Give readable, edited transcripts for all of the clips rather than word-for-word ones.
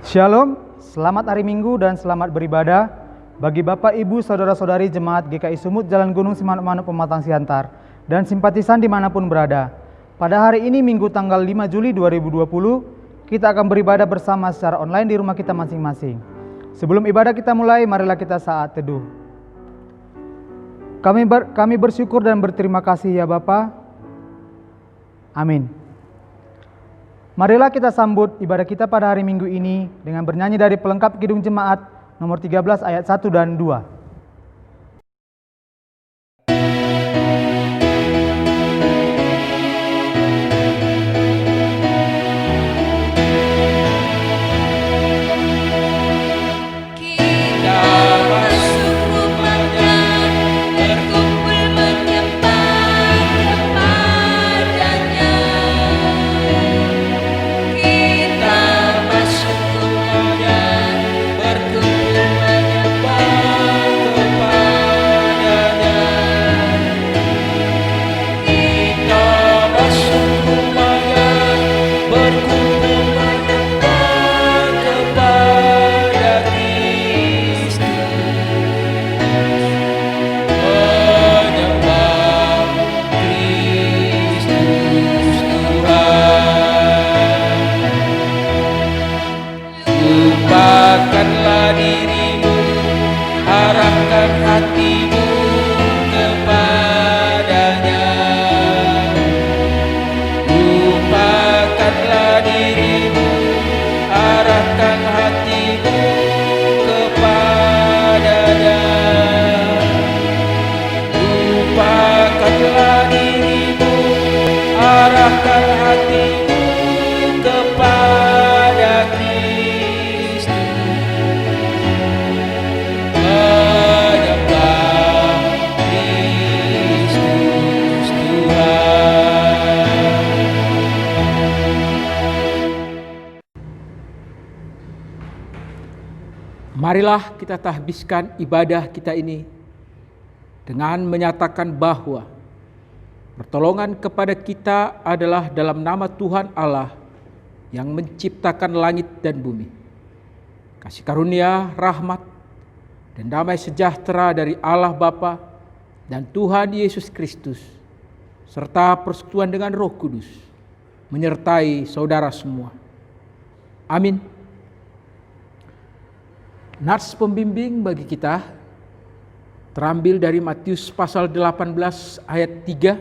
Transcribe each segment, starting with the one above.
Shalom, selamat hari Minggu dan selamat beribadah bagi Bapak, Ibu, Saudara-saudari Jemaat GKI Sumut Jalan Gunung Simanuk-Manuk Pematang Siantar dan simpatisan dimanapun berada. Pada hari ini Minggu tanggal 5 Juli 2020, kita akan beribadah bersama secara online di rumah kita masing-masing. Sebelum ibadah kita mulai, marilah kita saat teduh. Kami bersyukur dan berterima kasih ya Bapa. Amin. Marilah kita sambut ibadah kita pada hari Minggu ini dengan bernyanyi dari pelengkap Kidung Jemaat nomor 13 ayat 1 dan 2. Lupakanlah dirimu, arahkan hatimu kepadanya. Lupakanlah dirimu, arahkan hatimu kepadanya. Lupakanlah dirimu, arahkan hatimu kepada Kristus. Marilah kita tahbiskan ibadah kita ini dengan menyatakan bahwa pertolongan kepada kita adalah dalam nama Tuhan Allah yang menciptakan langit dan bumi. Kasih karunia, rahmat, dan damai sejahtera dari Allah Bapa dan Tuhan Yesus Kristus, serta persekutuan dengan Roh Kudus, menyertai saudara semua. Amin. Nats pembimbing bagi kita terambil dari Matius pasal 18 ayat 3.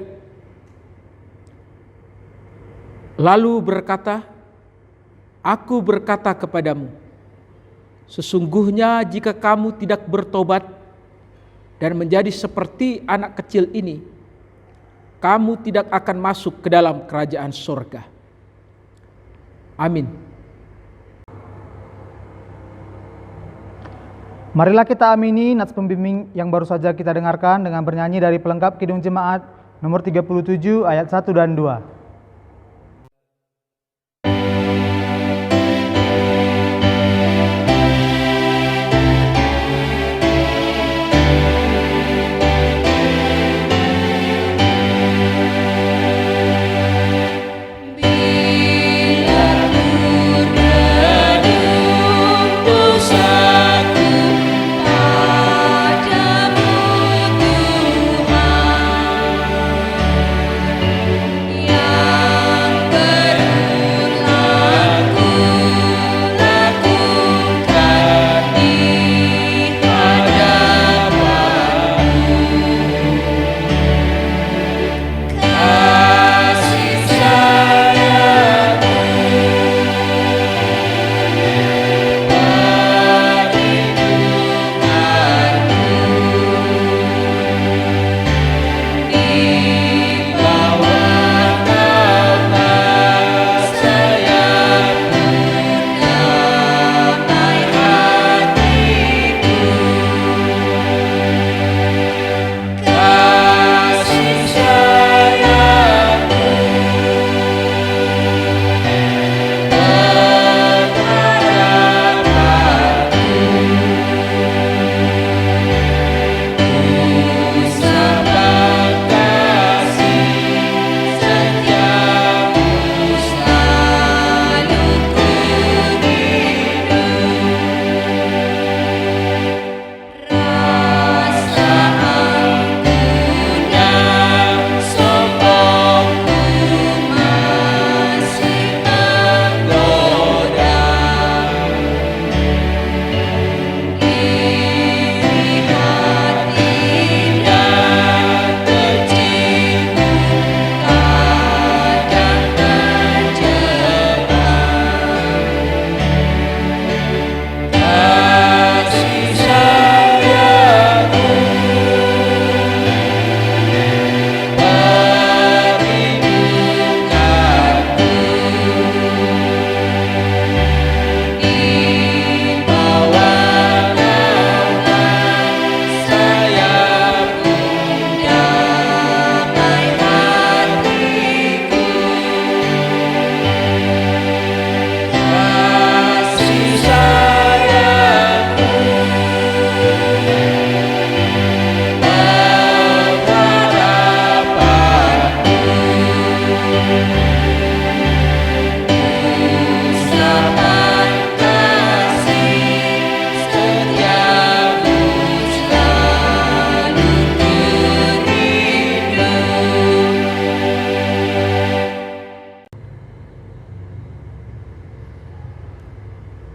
Lalu berkata, Aku berkata kepadamu, sesungguhnya jika kamu tidak bertobat dan menjadi seperti anak kecil ini, kamu tidak akan masuk ke dalam kerajaan surga. Amin. Marilah kita amini nats pembimbing yang baru saja kita dengarkan dengan bernyanyi dari pelengkap Kidung Jemaat nomor 37 ayat 1 dan 2. Ya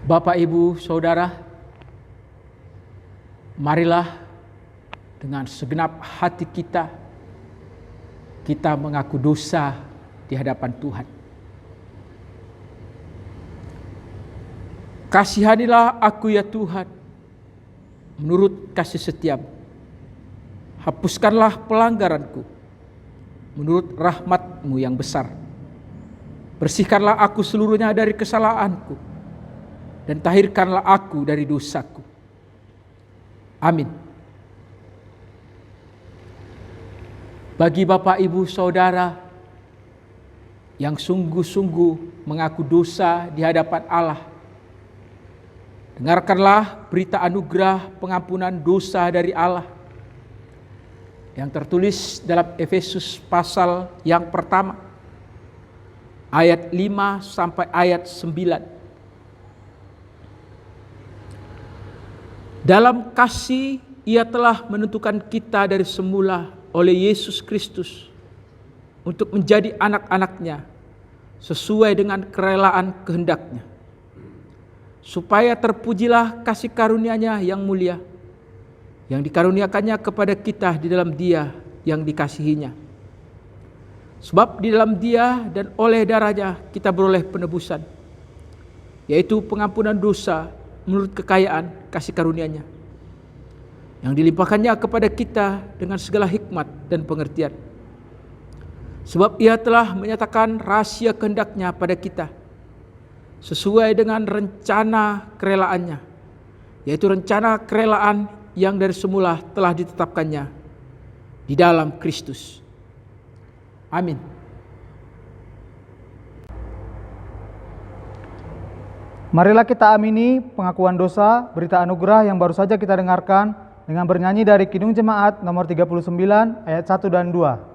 Bapak, Ibu, Saudara, marilah dengan segenap hati kita mengaku dosa di hadapan Tuhan. Kasihanilah aku ya Tuhan, menurut kasih setiamu. Hapuskanlah pelanggaranku, menurut rahmat-Mu yang besar. Bersihkanlah aku seluruhnya dari kesalahanku, dan tahirkanlah aku dari dosaku. Amin. Bagi Bapak, Ibu, Saudara yang sungguh-sungguh mengaku dosa di hadapan Allah, dengarkanlah berita anugerah pengampunan dosa dari Allah yang tertulis dalam Efesus pasal yang pertama, ayat 5 sampai ayat 9. Dalam kasih Ia telah menentukan kita dari semula oleh Yesus Kristus untuk menjadi anak-anak-Nya sesuai dengan kerelaan kehendak-Nya, supaya terpujilah kasih karunia-Nya yang mulia, yang dikaruniakannya kepada kita di dalam Dia yang dikasihinya. Sebab di dalam Dia dan oleh darah-Nya kita beroleh penebusan, yaitu pengampunan dosa menurut kekayaan kasih karunia-Nya, yang dilimpahkannya kepada kita dengan segala hikmat dan pengertian. Sebab Ia telah menyatakan rahasia kehendak-Nya pada kita, sesuai dengan rencana kerelaan-Nya, yaitu rencana kerelaan yang dari semula telah ditetapkannya di dalam Kristus. Amin. Marilah kita amini pengakuan dosa, berita anugerah yang baru saja kita dengarkan dengan bernyanyi dari Kidung Jemaat nomor 39 ayat 1 dan 2.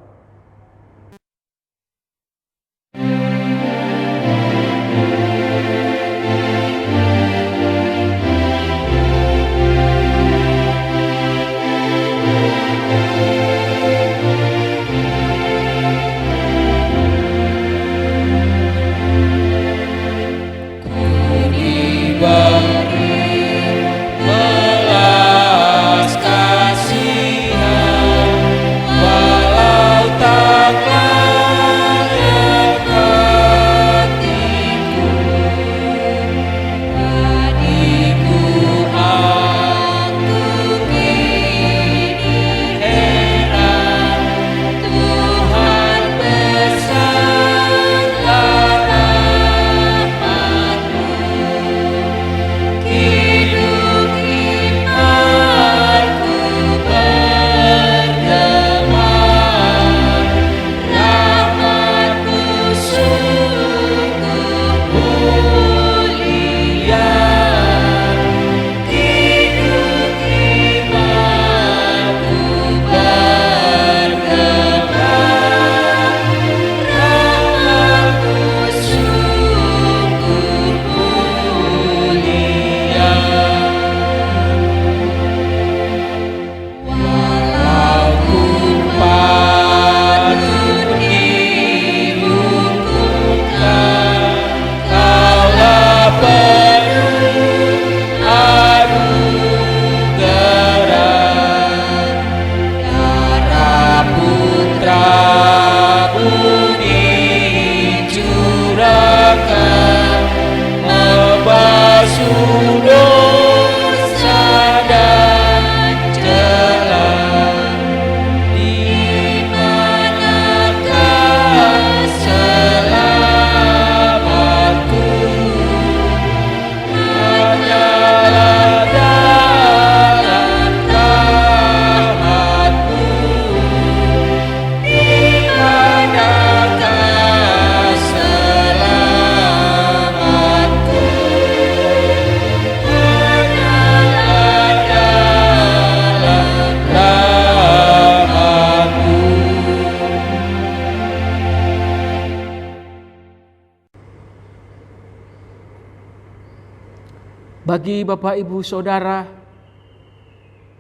Bagi Bapak, Ibu, Saudara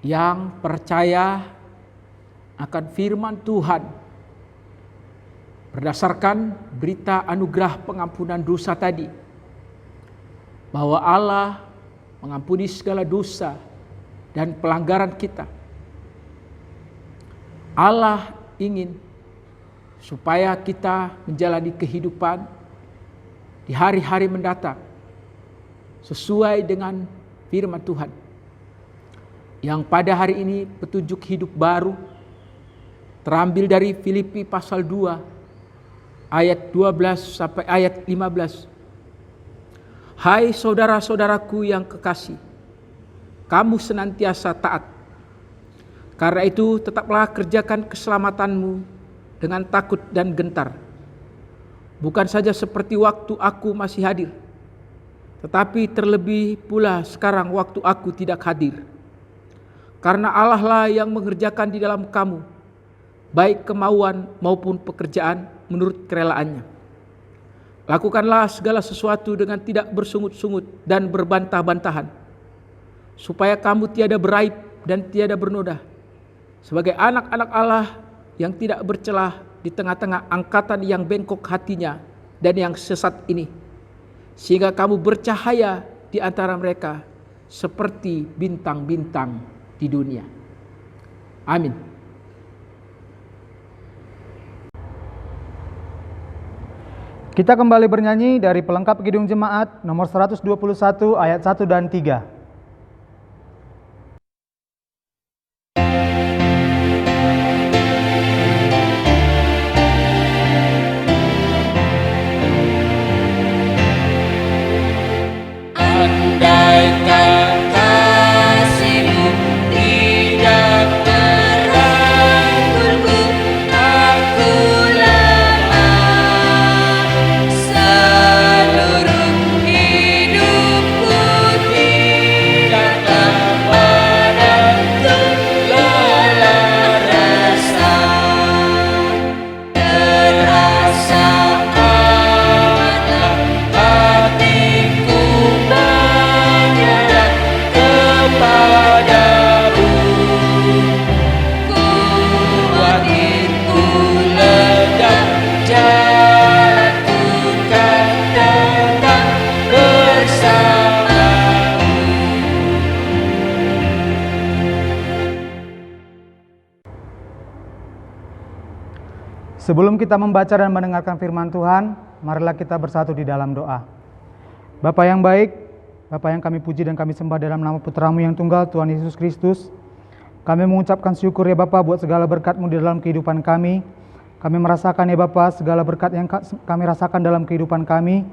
yang percaya akan firman Tuhan berdasarkan berita anugerah pengampunan dosa tadi, bahwa Allah mengampuni segala dosa dan pelanggaran kita. Allah ingin supaya kita menjalani kehidupan di hari-hari mendatang sesuai dengan firman Tuhan, yang pada hari ini petunjuk hidup baru terambil dari Filipi pasal 2 ayat 12 sampai ayat 15. Hai saudara-saudaraku yang kekasih, kamu senantiasa taat. Karena itu tetaplah kerjakan keselamatanmu dengan takut dan gentar. Bukan saja seperti waktu aku masih hadir, tetapi terlebih pula sekarang waktu aku tidak hadir. Karena Allah lah yang mengerjakan di dalam kamu, baik kemauan maupun pekerjaan menurut kerelaannya. Lakukanlah segala sesuatu dengan tidak bersungut-sungut dan berbantah-bantahan, supaya kamu tiada beraib dan tiada bernoda, sebagai anak-anak Allah yang tidak bercelah di tengah-tengah angkatan yang bengkok hatinya dan yang sesat ini, sehingga kamu bercahaya di antara mereka seperti bintang-bintang di dunia. Amin. Kita kembali bernyanyi dari pelengkap Kidung Jemaat nomor 121 ayat 1 dan 3. Sebelum kita membaca dan mendengarkan firman Tuhan, marilah kita bersatu di dalam doa. Bapa yang baik, Bapa yang kami puji dan kami sembah dalam nama Putra-Mu yang tunggal, Tuhan Yesus Kristus. Kami mengucapkan syukur ya Bapa buat segala berkat-Mu di dalam kehidupan kami. Kami merasakan ya Bapa segala berkat yang kami rasakan dalam kehidupan kami.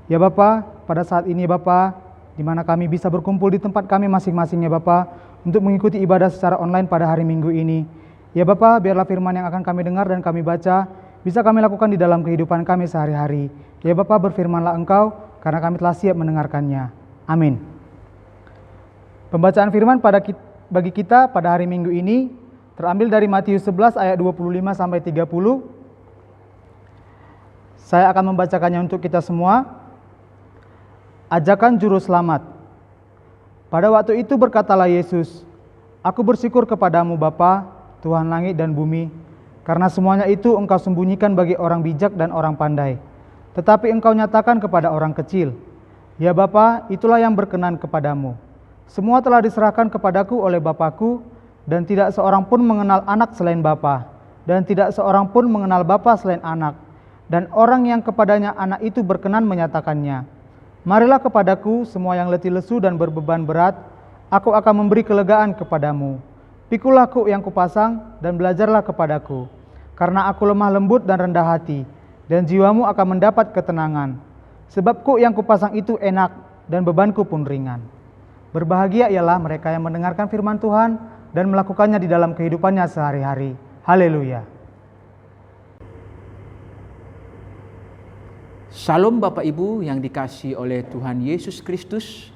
Ya Bapa, pada saat ini ya Bapa, di mana kami bisa berkumpul di tempat kami masing-masing ya Bapa, untuk mengikuti ibadah secara online pada hari Minggu ini. Ya Bapa, biarlah firman yang akan kami dengar dan kami baca bisa kami lakukan di dalam kehidupan kami sehari-hari. Ya Bapa, berfirmanlah Engkau, karena kami telah siap mendengarkannya. Amin. Pembacaan firman bagi kita pada hari Minggu ini terambil dari Matius 11 ayat 25 sampai 30. Saya akan membacakannya untuk kita semua. Ajakan juru selamat. Pada waktu itu berkatalah Yesus, Aku bersyukur kepadamu Bapa, Tuhan langit dan bumi, karena semuanya itu Engkau sembunyikan bagi orang bijak dan orang pandai, tetapi Engkau nyatakan kepada orang kecil. Ya Bapa, itulah yang berkenan kepadamu. Semua telah diserahkan kepadaku oleh Bapa-Ku, dan tidak seorang pun mengenal anak selain Bapa, dan tidak seorang pun mengenal Bapa selain anak, dan orang yang kepadanya anak itu berkenan menyatakannya. Marilah kepadaku semua yang letih lesu dan berbeban berat, aku akan memberi kelegaan kepadamu. Pikulah kuk yang kupasang dan belajarlah kepadaku, karena aku lemah lembut dan rendah hati, dan jiwamu akan mendapat ketenangan. Sebab kuk yang kupasang itu enak dan bebanku pun ringan. Berbahagia ialah mereka yang mendengarkan firman Tuhan dan melakukannya di dalam kehidupannya sehari-hari. Haleluya. Salam Bapak Ibu yang dikasihi oleh Tuhan Yesus Kristus.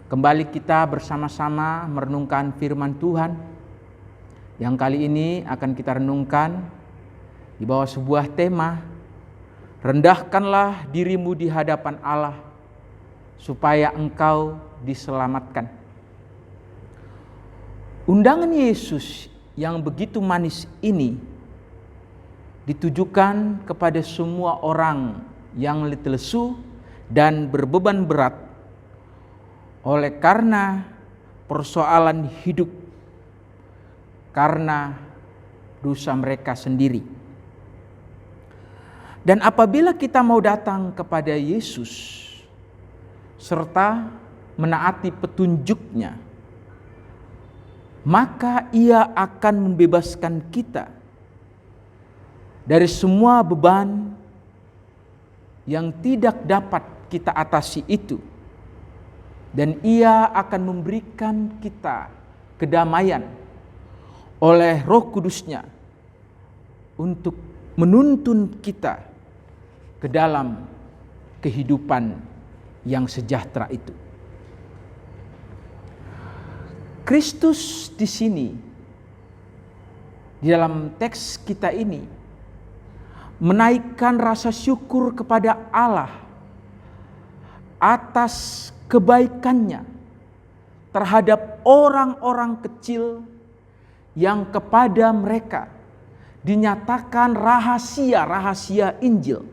Kembali kita bersama-sama merenungkan firman Tuhan yang kali ini akan kita renungkan di bawah sebuah tema, rendahkanlah dirimu di hadapan Allah supaya engkau diselamatkan. Undangan Yesus yang begitu manis ini ditujukan kepada semua orang yang letih lesu dan berbeban berat oleh karena persoalan hidup, karena dosa mereka sendiri. Dan apabila kita mau datang kepada Yesus serta menaati petunjuk-Nya, maka Ia akan membebaskan kita dari semua beban yang tidak dapat kita atasi itu. Dan Ia akan memberikan kita kedamaian oleh Roh Kudus-Nya untuk menuntun kita ke dalam kehidupan yang sejahtera itu. Kristus di sini, di dalam teks kita ini, menaikkan rasa syukur kepada Allah atas kebaikan-Nya terhadap orang-orang kecil yang kepada mereka dinyatakan rahasia-rahasia Injil.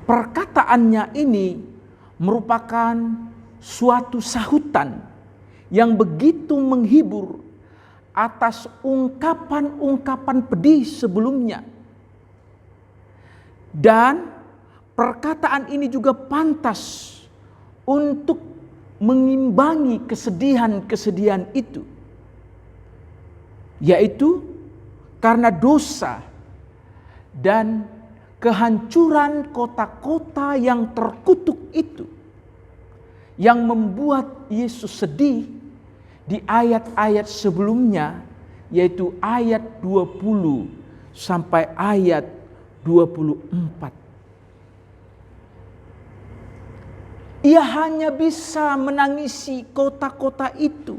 Perkataannya ini merupakan suatu sahutan yang begitu menghibur atas ungkapan-ungkapan pedih sebelumnya. Dan perkataan ini juga pantas untuk mengimbangi kesedihan-kesedihan itu, yaitu karena dosa dan kehancuran kota-kota yang terkutuk itu, yang membuat Yesus sedih di ayat-ayat sebelumnya, yaitu ayat 20 sampai ayat 24. Ia hanya bisa menangisi kota-kota itu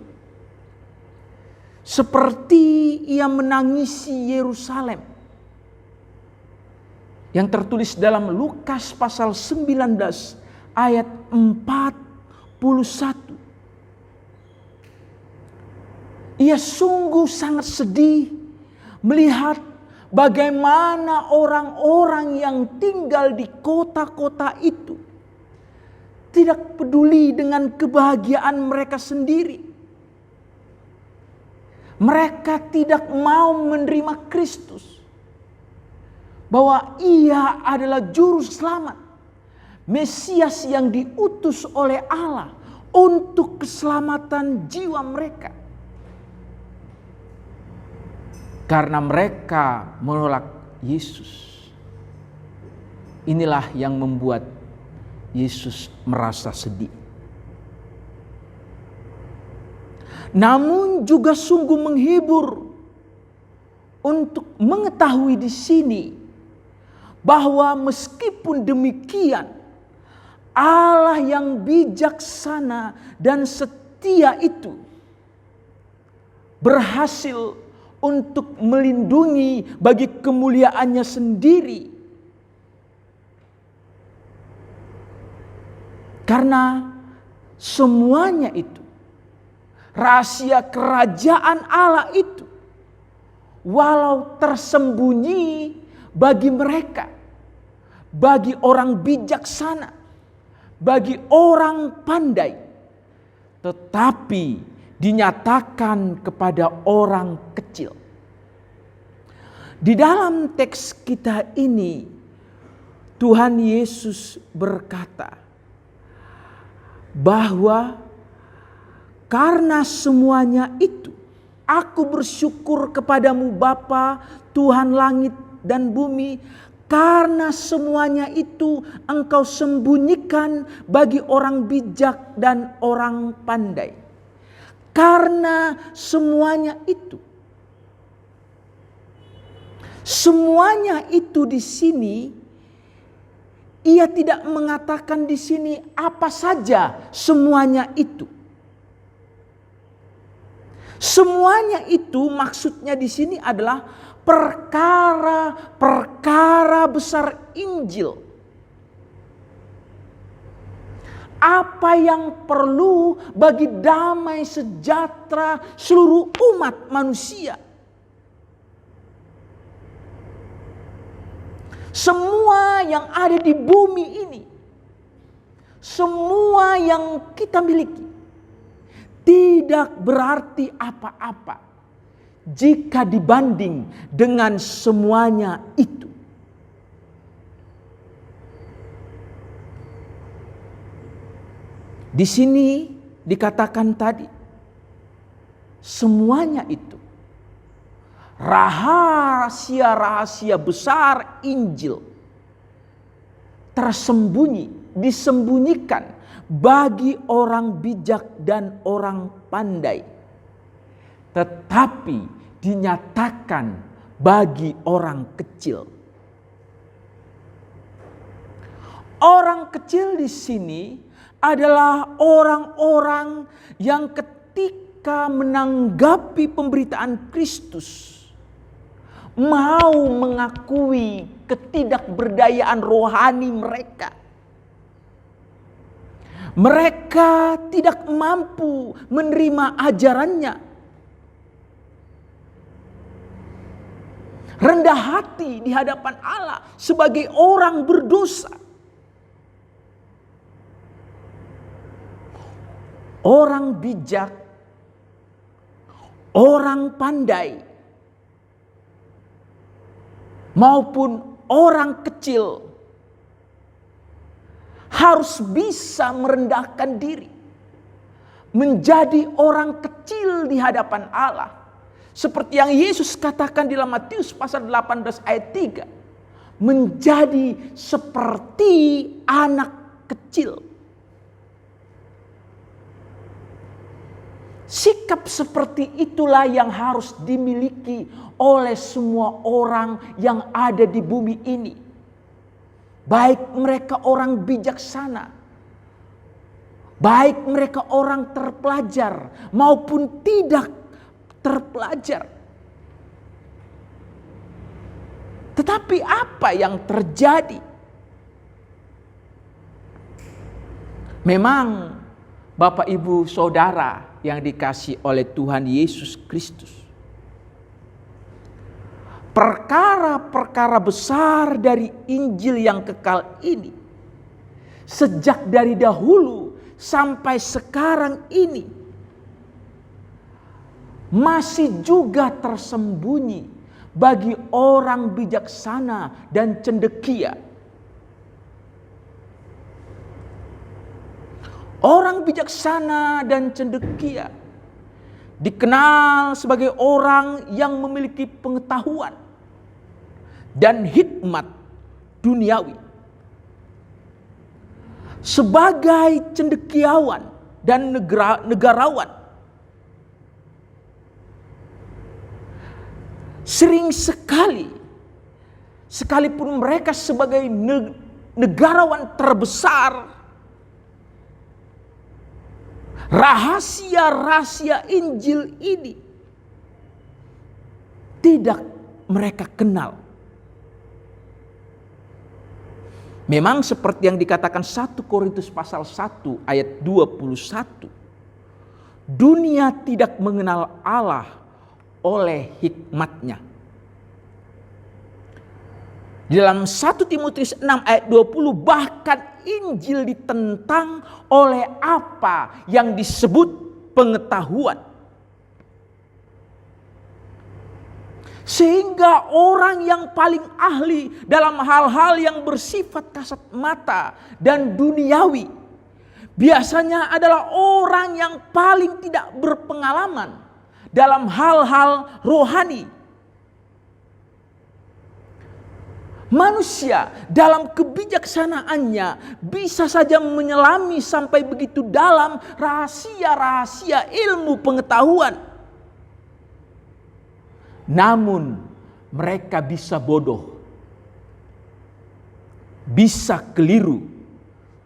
seperti ia menangisi Yerusalem, yang tertulis dalam Lukas pasal 19 ayat 41. Ia sungguh sangat sedih melihat bagaimana orang-orang yang tinggal di kota-kota itu tidak peduli dengan kebahagiaan mereka sendiri. Mereka tidak mau menerima Kristus, bahwa Ia adalah juru selamat, Mesias yang diutus oleh Allah untuk keselamatan jiwa mereka. Karena mereka menolak Yesus, inilah yang membuat Yesus merasa sedih. Namun juga sungguh menghibur untuk mengetahui di sini bahwa meskipun demikian, Allah yang bijaksana dan setia itu berhasil untuk melindungi bagi kemuliaannya sendiri. Karena semuanya itu, rahasia kerajaan Allah itu, walau tersembunyi bagi mereka, bagi orang bijaksana, bagi orang pandai, tetapi dinyatakan kepada orang kecil. Di dalam teks kita ini, Tuhan Yesus berkata bahwa karena semuanya itu, aku bersyukur kepadamu Bapa, Tuhan langit dan bumi, karena semuanya itu engkau sembunyikan bagi orang bijak dan orang pandai. Karena semuanya itu di sini, ia tidak mengatakan di sini apa saja semuanya itu. Semuanya itu maksudnya di sini adalah perkara-perkara besar Injil. Apa yang perlu bagi damai sejahtera seluruh umat manusia. Semua yang ada di bumi ini, semua yang kita miliki, tidak berarti apa-apa jika dibanding dengan semuanya itu. Di sini dikatakan tadi, semuanya itu rahasia-rahasia besar Injil disembunyikan bagi orang bijak dan orang pandai, tetapi dinyatakan bagi orang kecil. Orang kecil di sini adalah orang-orang yang ketika menanggapi pemberitaan Kristus mau mengakui ketidakberdayaan rohani mereka. Mereka tidak mampu menerima ajarannya. Rendah hati di hadapan Allah sebagai orang berdosa. Orang bijak, orang pandai, maupun orang kecil harus bisa merendahkan diri, menjadi orang kecil di hadapan Allah. Seperti yang Yesus katakan di dalam Matius pasal 18 ayat 3, menjadi seperti anak kecil. Sikap seperti itulah yang harus dimiliki oleh semua orang yang ada di bumi ini. Baik mereka orang bijaksana, baik mereka orang terpelajar maupun tidak terpelajar. Tetapi apa yang terjadi? Memang Bapak Ibu Saudara yang dikasihi oleh Tuhan Yesus Kristus, perkara-perkara besar dari Injil yang kekal ini, sejak dari dahulu sampai sekarang ini, masih juga tersembunyi bagi orang bijaksana dan cendekia. Orang bijaksana dan cendekia dikenal sebagai orang yang memiliki pengetahuan dan hikmat duniawi. Sebagai cendekiawan dan negarawan, sering sekali, sekalipun mereka sebagai negarawan terbesar, rahasia-rahasia Injil ini tidak mereka kenal. Memang seperti yang dikatakan 1 Korintus pasal 1 ayat 21. Dunia tidak mengenal Allah oleh hikmatnya. Di dalam 1 Timotius 6 ayat 20 bahkan Injil ditentang oleh apa yang disebut pengetahuan. Sehingga orang yang paling ahli dalam hal-hal yang bersifat kasat mata dan duniawi biasanya adalah orang yang paling tidak berpengalaman dalam hal-hal rohani. Manusia dalam kebijaksanaannya bisa saja menyelami sampai begitu dalam rahasia-rahasia ilmu pengetahuan. Namun mereka bisa bodoh, bisa keliru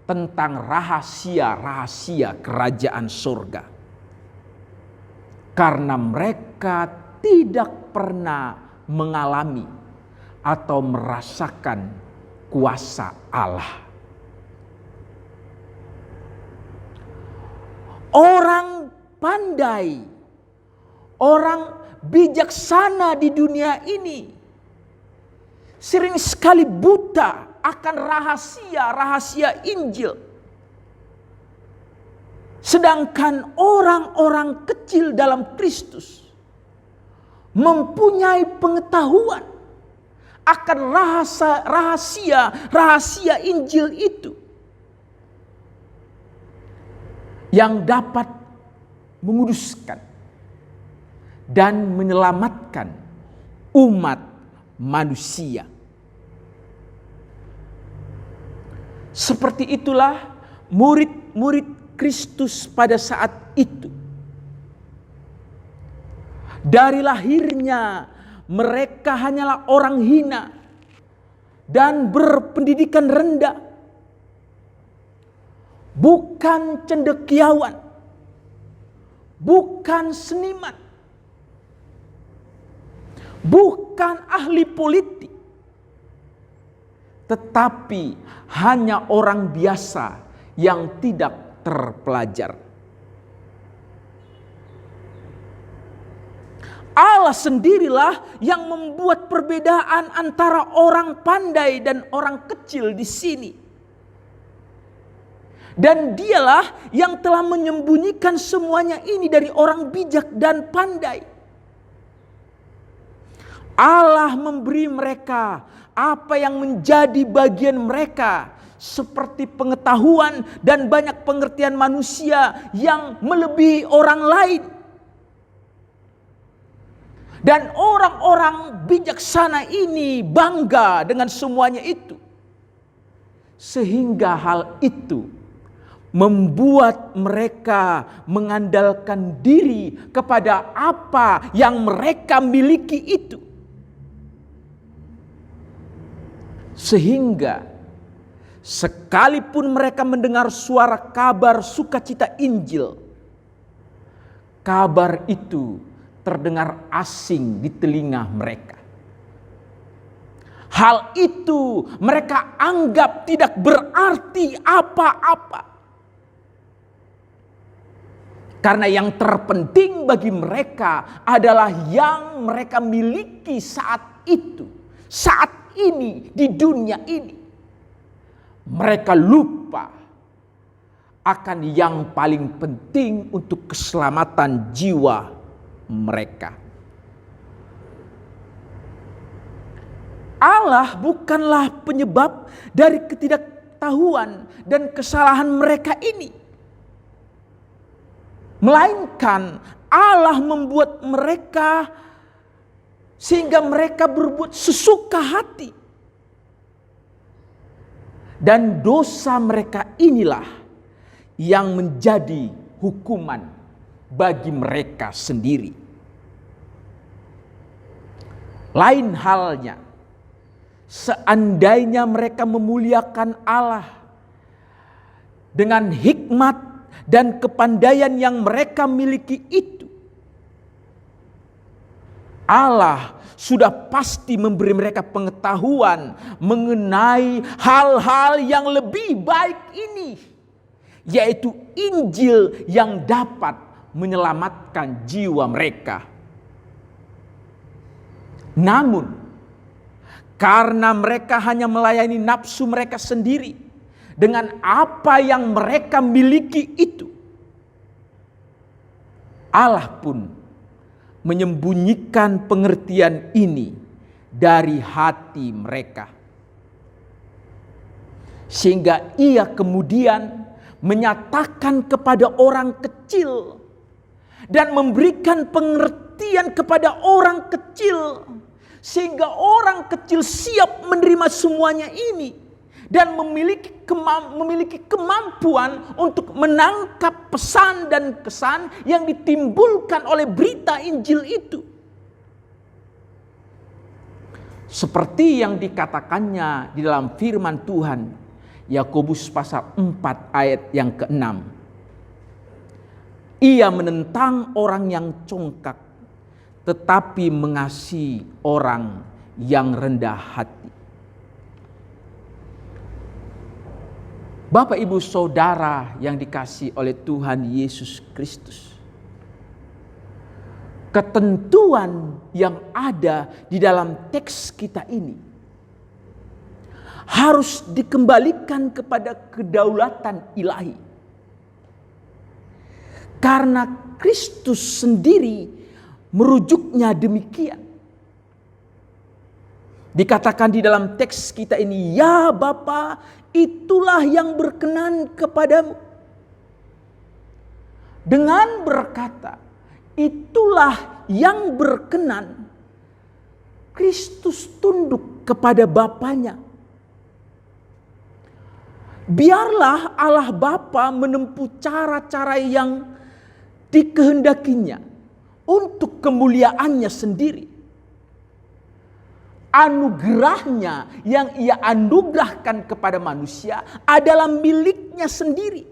tentang rahasia-rahasia kerajaan surga. Karena mereka tidak pernah mengalami atau merasakan kuasa Allah. Orang pandai, orang bijaksana di dunia ini sering sekali buta akan rahasia-rahasia Injil. Sedangkan orang-orang kecil dalam Kristus mempunyai pengetahuan akan rahasia Injil itu, yang dapat menguduskan dan menyelamatkan umat manusia. Seperti itulah murid-murid Kristus pada saat itu. Dari lahirnya mereka hanyalah orang hina dan berpendidikan rendah, bukan cendekiawan, bukan seniman, bukan ahli politik, tetapi hanya orang biasa yang tidak terpelajar. Allah sendirilah yang membuat perbedaan antara orang pandai dan orang kecil di sini. Dan dialah yang telah menyembunyikan semuanya ini dari orang bijak dan pandai. Allah memberi mereka apa yang menjadi bagian mereka, seperti pengetahuan dan banyak pengertian manusia yang melebihi orang lain. Dan orang-orang bijaksana ini bangga dengan semuanya itu. Sehingga hal itu membuat mereka mengandalkan diri kepada apa yang mereka miliki itu. Sehingga sekalipun mereka mendengar suara kabar sukacita Injil, kabar itu terdengar asing di telinga mereka. Hal itu mereka anggap tidak berarti apa-apa. Karena yang terpenting bagi mereka adalah yang mereka miliki saat itu, saat ini, di dunia ini. Mereka lupa akan yang paling penting untuk keselamatan jiwa mereka. Allah bukanlah penyebab dari ketidaktahuan dan kesalahan mereka ini, melainkan Allah membuat mereka sehingga mereka berbuat sesuka hati. Dan dosa mereka inilah yang menjadi hukuman bagi mereka sendiri. Lain halnya, seandainya mereka memuliakan Allah dengan hikmat dan kepandaian yang mereka miliki itu, Allah sudah pasti memberi mereka pengetahuan mengenai hal-hal yang lebih baik ini, yaitu Injil yang dapat menyelamatkan jiwa mereka. Namun, karena mereka hanya melayani nafsu mereka sendiri dengan apa yang mereka miliki itu, Allah pun menyembunyikan pengertian ini dari hati mereka. Sehingga Ia kemudian menyatakan kepada orang kecil dan memberikan pengertian kepada orang kecil, sehingga orang kecil siap menerima semuanya ini dan memiliki kemampuan untuk menangkap pesan dan kesan yang ditimbulkan oleh berita Injil itu. Seperti yang dikatakannya di dalam firman Tuhan, Yakobus pasal 4 ayat yang ke-6. Ia menentang orang yang congkak, tetapi mengasihi orang yang rendah hati. Bapak, Ibu, Saudara yang dikasihi oleh Tuhan Yesus Kristus, ketentuan yang ada di dalam teks kita ini harus dikembalikan kepada kedaulatan ilahi. Karena Kristus sendiri merujuknya demikian. Dikatakan di dalam teks kita ini, ya Bapa, itulah yang berkenan kepadamu. Dengan berkata, itulah yang berkenan, Kristus tunduk kepada Bapanya. Biarlah Allah Bapa menempuh cara-cara yang dikehendakinya untuk kemuliaannya sendiri. Anugerahnya yang ia anugerahkan kepada manusia adalah miliknya sendiri.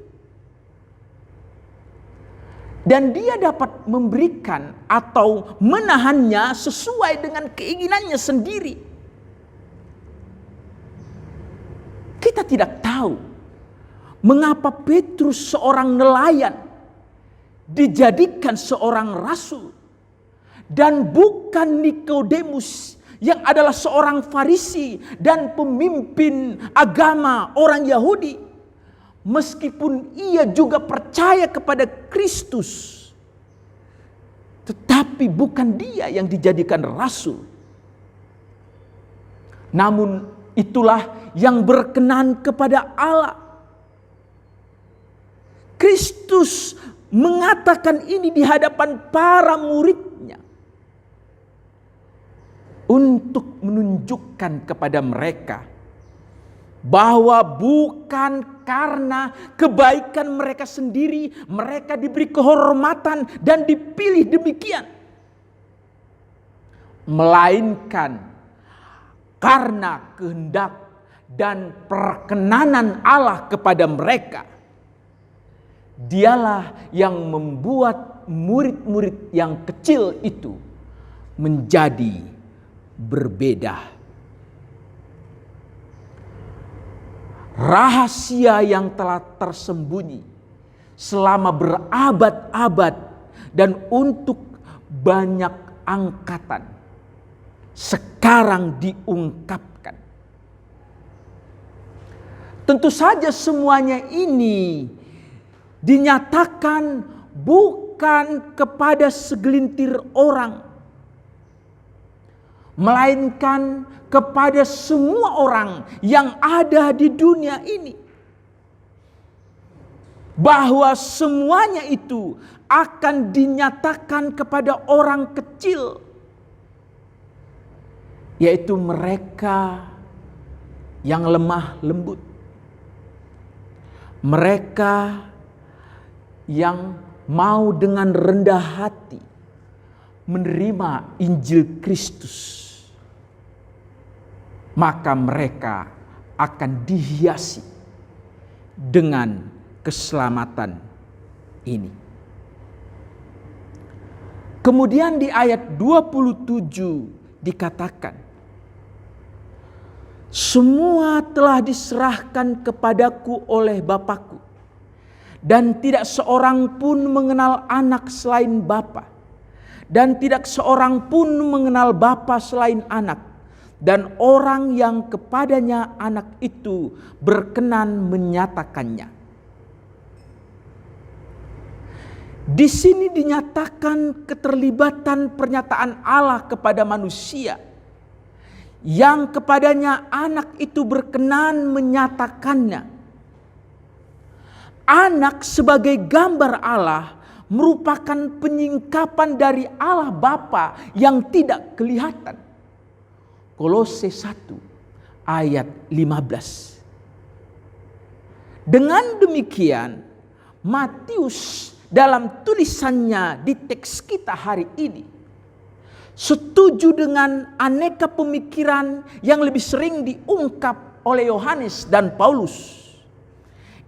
Dan dia dapat memberikan atau menahannya sesuai dengan keinginannya sendiri. Kita tidak tahu mengapa Petrus, seorang nelayan, dijadikan seorang rasul. Dan bukan Nikodemus yang adalah seorang Farisi dan pemimpin agama orang Yahudi. Meskipun ia juga percaya kepada Kristus, tetapi bukan dia yang dijadikan rasul. Namun itulah yang berkenan kepada Allah. Kristus mengatakan ini di hadapan para muridnya untuk menunjukkan kepada mereka bahwa bukan karena kebaikan mereka sendiri mereka diberi kehormatan dan dipilih demikian, melainkan karena kehendak dan perkenanan Allah kepada mereka. Dialah yang membuat murid-murid yang kecil itu menjadi berbeda. Rahasia yang telah tersembunyi selama berabad-abad dan untuk banyak angkatan sekarang diungkapkan. Tentu saja semuanya ini dinyatakan bukan kepada segelintir orang, melainkan kepada semua orang yang ada di dunia ini. Bahwa semuanya itu akan dinyatakan kepada orang kecil, yaitu mereka yang lemah lembut, mereka yang mau dengan rendah hati menerima Injil Kristus. Maka mereka akan dihiasi dengan keselamatan ini. Kemudian di ayat 27 dikatakan, semua telah diserahkan kepadaku oleh Bapakku, dan tidak seorang pun mengenal anak selain Bapa, dan tidak seorang pun mengenal Bapa selain anak, dan orang yang kepadanya anak itu berkenan menyatakannya. Di sini dinyatakan keterlibatan pernyataan Allah kepada manusia, yang kepadanya anak itu berkenan menyatakannya. Anak sebagai gambar Allah merupakan penyingkapan dari Allah Bapa yang tidak kelihatan. Kolose 1 ayat 15. Dengan demikian, Matius dalam tulisannya di teks kita hari ini setuju dengan aneka pemikiran yang lebih sering diungkap oleh Yohanes dan Paulus.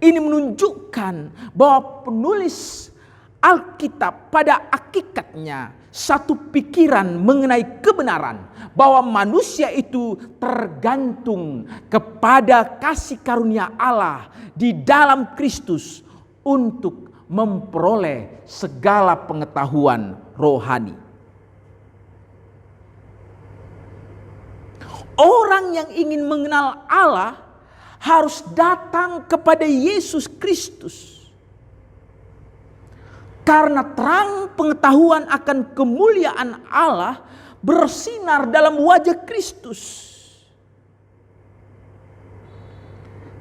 Ini menunjukkan bahwa penulis Alkitab pada hakikatnya satu pikiran mengenai kebenaran bahwa manusia itu tergantung kepada kasih karunia Allah di dalam Kristus untuk memperoleh segala pengetahuan rohani. Orang yang ingin mengenal Allah harus datang kepada Yesus Kristus. Karena terang pengetahuan akan kemuliaan Allah bersinar dalam wajah Kristus.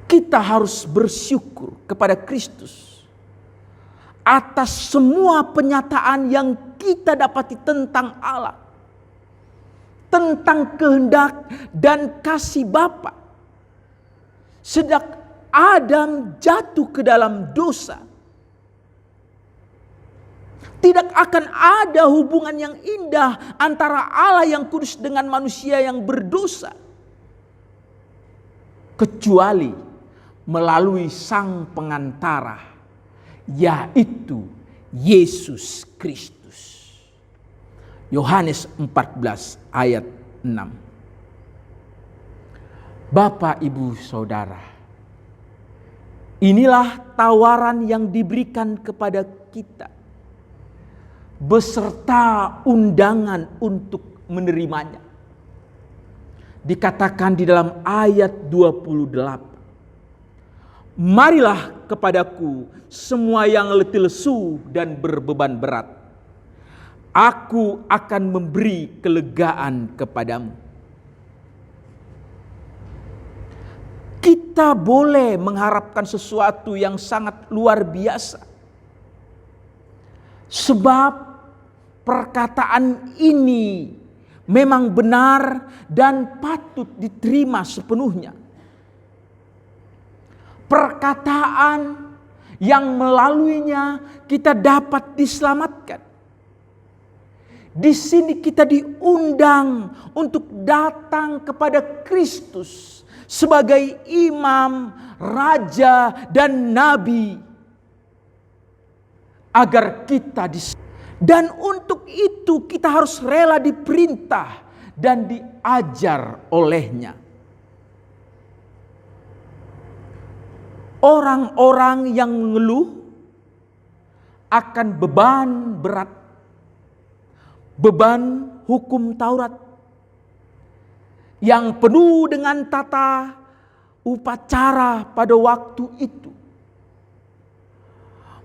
Kita harus bersyukur kepada Kristus atas semua penyataan yang kita dapati tentang Allah, tentang kehendak dan kasih Bapa. Sejak Adam jatuh ke dalam dosa, tidak akan ada hubungan yang indah antara Allah yang kudus dengan manusia yang berdosa, kecuali melalui sang pengantara, yaitu Yesus Kristus. Yohanes 14 ayat 6. Bapak, Ibu, Saudara, inilah tawaran yang diberikan kepada kita beserta undangan untuk menerimanya. Dikatakan di dalam ayat 28. Marilah kepadaku semua yang letih lesu dan berbeban berat. Aku akan memberi kelegaan kepadamu. Kita boleh mengharapkan sesuatu yang sangat luar biasa. Sebab perkataan ini memang benar dan patut diterima sepenuhnya. Perkataan yang melaluinya kita dapat diselamatkan. Di sini kita diundang untuk datang kepada Kristus sebagai imam, raja, dan nabi. Agar kita dan untuk itu kita harus rela diperintah dan diajar olehnya. Orang-orang yang mengeluh akan beban berat, beban hukum Taurat yang penuh dengan tata upacara pada waktu itu,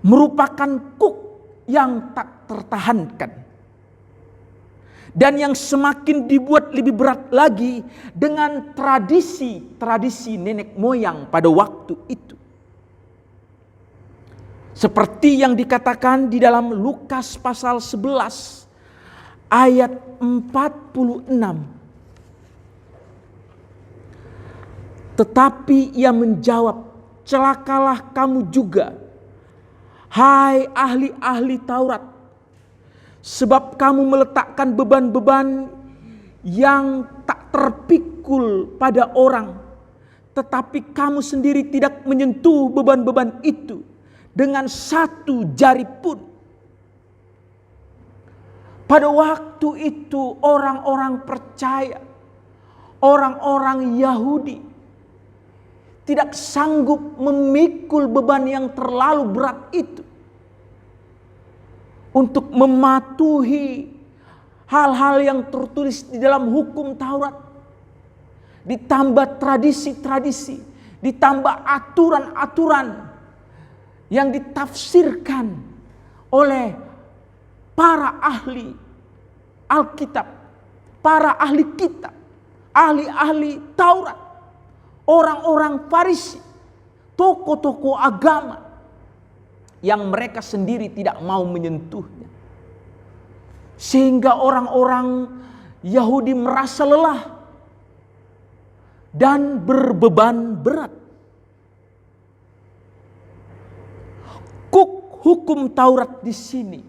merupakan kuk yang tak tertahankan. Dan yang semakin dibuat lebih berat lagi dengan tradisi nenek moyang pada waktu itu. Seperti yang dikatakan di dalam Lukas pasal 11 ayat 46. Tetapi ia menjawab, celakalah kamu juga, hai ahli-ahli Taurat, sebab kamu meletakkan beban-beban yang tak terpikul pada orang, tetapi kamu sendiri tidak menyentuh beban-beban itu dengan satu jari pun. Pada waktu itu orang-orang percaya, orang-orang Yahudi tidak sanggup memikul beban yang terlalu berat itu untuk mematuhi hal-hal yang tertulis di dalam hukum Taurat, ditambah tradisi-tradisi, ditambah aturan-aturan yang ditafsirkan oleh para ahli Alkitab, para ahli kitab, ahli-ahli Taurat, orang-orang Farisi, tokoh-tokoh agama yang mereka sendiri tidak mau menyentuhnya. Sehingga orang-orang Yahudi merasa lelah dan berbeban berat. Hukum Taurat di sini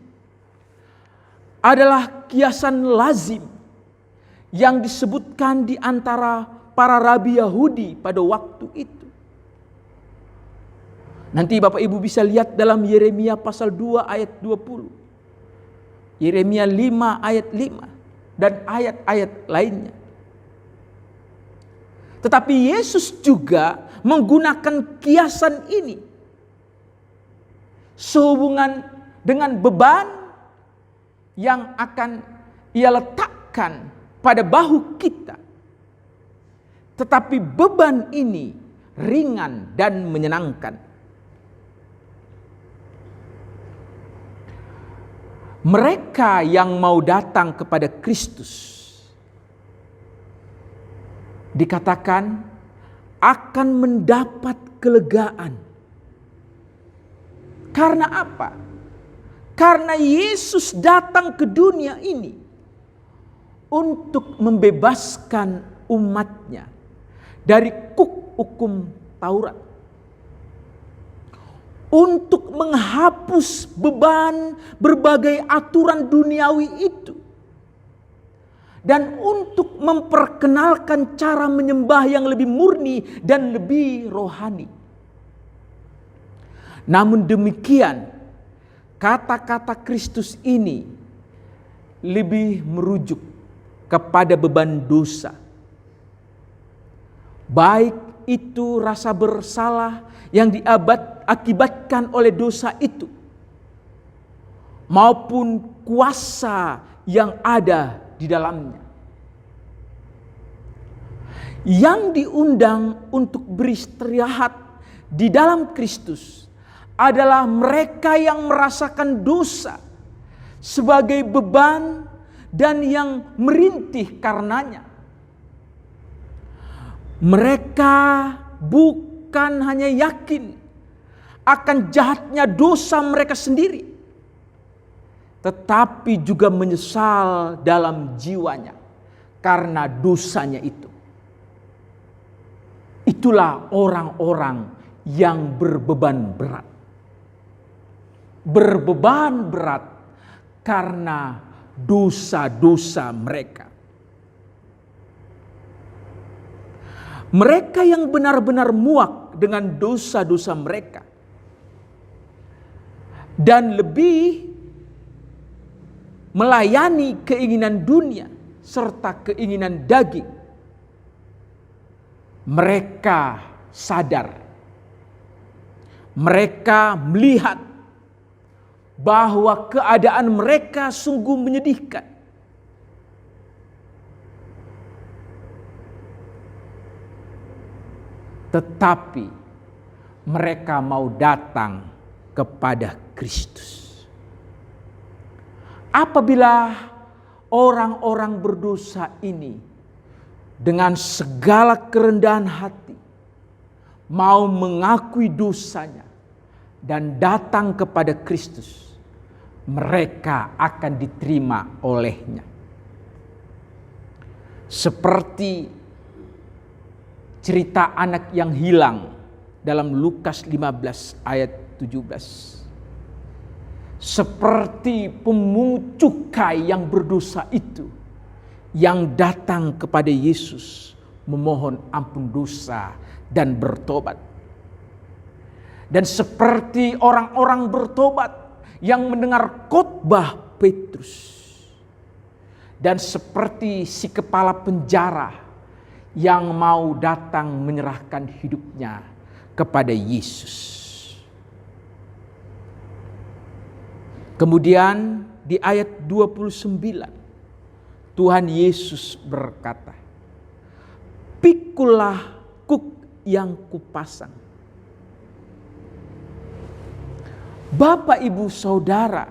adalah kiasan lazim yang disebutkan di antara para rabi Yahudi pada waktu itu. Nanti Bapak Ibu bisa lihat dalam Yeremia pasal 2 ayat 20. Yeremia 5 ayat 5 dan ayat-ayat lainnya. Tetapi Yesus juga menggunakan kiasan ini sehubungan dengan beban yang akan ia letakkan pada bahu kita tetapi beban ini ringan dan menyenangkan. Mereka yang mau datang kepada Kristus dikatakan akan mendapat kelegaan. Karena apa? Karena Yesus datang ke dunia ini untuk membebaskan umatnya dari hukum Taurat, untuk menghapus beban berbagai aturan duniawi itu, dan untuk memperkenalkan cara menyembah yang lebih murni dan lebih rohani. Namun demikian, kata-kata Kristus ini lebih merujuk kepada beban dosa. Baik itu rasa bersalah yang diakibatkan oleh dosa itu, maupun kuasa yang ada di dalamnya. Yang diundang untuk beristirahat di dalam Kristus adalah mereka yang merasakan dosa sebagai beban dan yang merintih karenanya. Mereka bukan hanya yakin akan jahatnya dosa mereka sendiri, tetapi juga menyesal dalam jiwanya karena dosanya itu. Itulah orang-orang yang berbeban berat. Berbeban berat karena dosa-dosa mereka. Mereka yang benar-benar muak dengan dosa-dosa mereka dan lebih melayani keinginan dunia serta keinginan daging. Mereka sadar, mereka melihat bahwa keadaan mereka sungguh menyedihkan. Tetapi mereka mau datang kepada Kristus. Apabila orang-orang berdosa ini dengan segala kerendahan hati mau mengakui dosanya dan datang kepada Kristus, mereka akan diterima olehnya. Seperti cerita anak yang hilang dalam Lukas 15 ayat 17. Seperti pemungut cukai yang berdosa itu yang datang kepada Yesus memohon ampun dosa dan bertobat. Dan seperti orang-orang bertobat yang mendengar khotbah Petrus. Dan seperti si kepala penjara yang mau datang menyerahkan hidupnya kepada Yesus. Kemudian di ayat 29 Tuhan Yesus berkata, "Pikulah kuk yang kupasang." Bapak, Ibu, Saudara,